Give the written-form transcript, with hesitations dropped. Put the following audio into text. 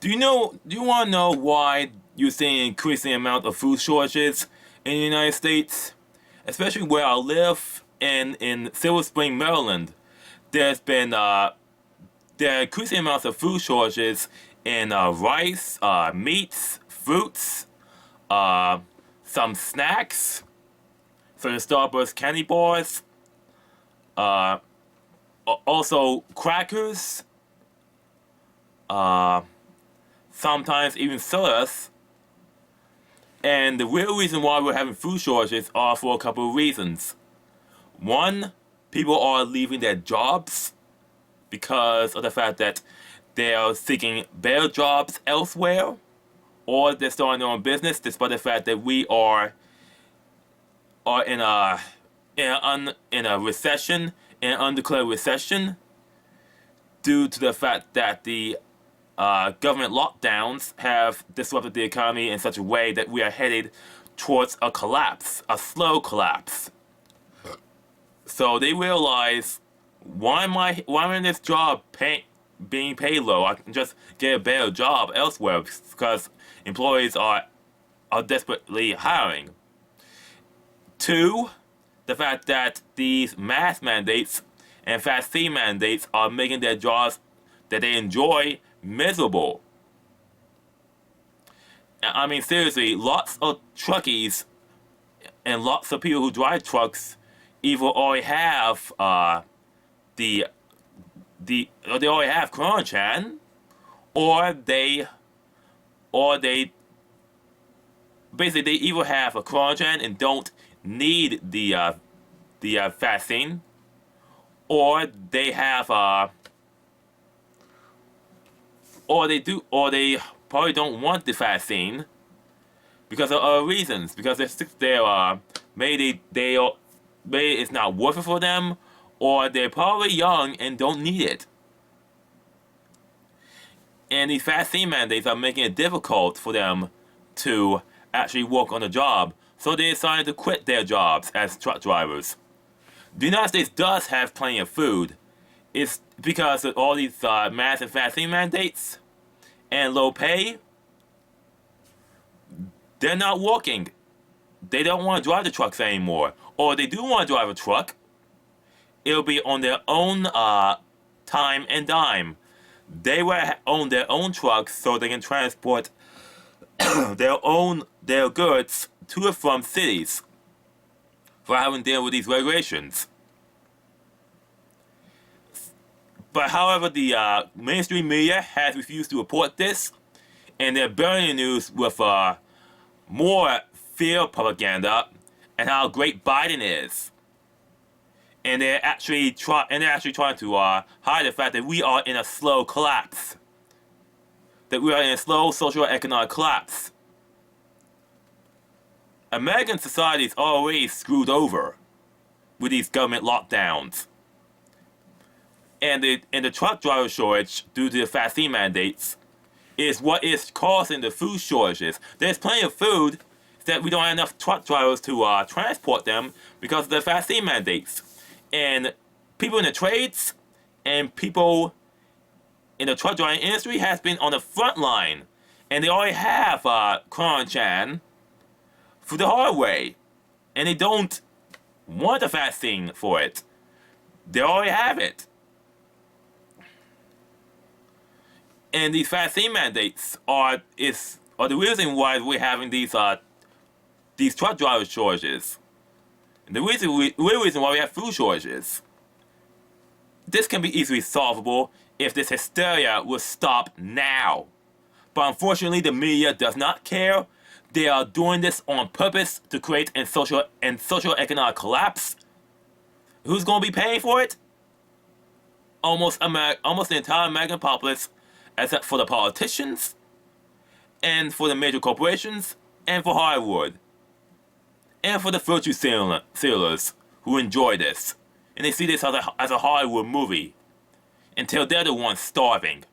Do you want to know why you're seeing increasing amount of food shortages in the United States? Especially where I live in Silver Spring, Maryland. There's been there are increasing amounts of food shortages in rice, meats, fruits, some snacks, such as Starburst candy bars, also crackers, sometimes even sodas. And the real reason why we're having food shortages are for a couple of reasons. One, people are leaving their jobs because of the fact that they are seeking better jobs elsewhere, or they're starting their own business despite the fact that we are in a recession, in an undeclared recession, due to the fact that the government lockdowns have disrupted the economy in such a way that we are headed towards a collapse, a slow collapse. So they realize, why am I in this job being paid low? I can just get a better job elsewhere because employees are desperately hiring. Two, the fact that these mask mandates and vaccine mandates are making their jobs that they enjoy miserable. I mean, seriously, lots of truckies and lots of people who drive trucks either already have they already have Chan, or they basically they either have a Chan and don't need the vaccine, or they have or they probably don't want the vaccine because of other reasons, because they're maybe it's not worth it for them, or they're probably young and don't need it. And these vaccine mandates are making it difficult for them to actually work on the job, so they decided to quit their jobs as truck drivers. The United States does have plenty of food. It's because of all these massive vaccine mandates and low pay, they're not working. They don't want to drive the trucks anymore. Or they do want to drive a truck, it'll be on their own time and dime. They will own their own trucks so they can transport their goods to and from cities for having to deal with these regulations. But however, the mainstream media has refused to report this, and they're burying the news with more fear propaganda and how great Biden is. And they're actually trying to hide the fact that we are in a slow collapse, that we are in a slow social economic collapse. American society is already screwed over with these government lockdowns. And the truck driver shortage due to the vaccine mandates is what is causing the food shortages. There's plenty of food that we don't have enough truck drivers to transport them because of the vaccine mandates. And people in the trades and people in the truck driving industry has been on the front line, and they already have Chan for the hard way, and they don't want a vaccine for it. They already have it. And these vaccine mandates are the reason why we're having these truck driver shortages. And the real reason why we have food shortages. This can be easily solvable if this hysteria will stop now. But unfortunately, the media does not care. They are doing this on purpose to create a social economic collapse. Who's going to be paying for it? Almost the entire American populace, except for the politicians, and for the major corporations, and for Hollywood, and for the virtue sealers who enjoy this, and they see this as a Hollywood movie, until they're the ones starving.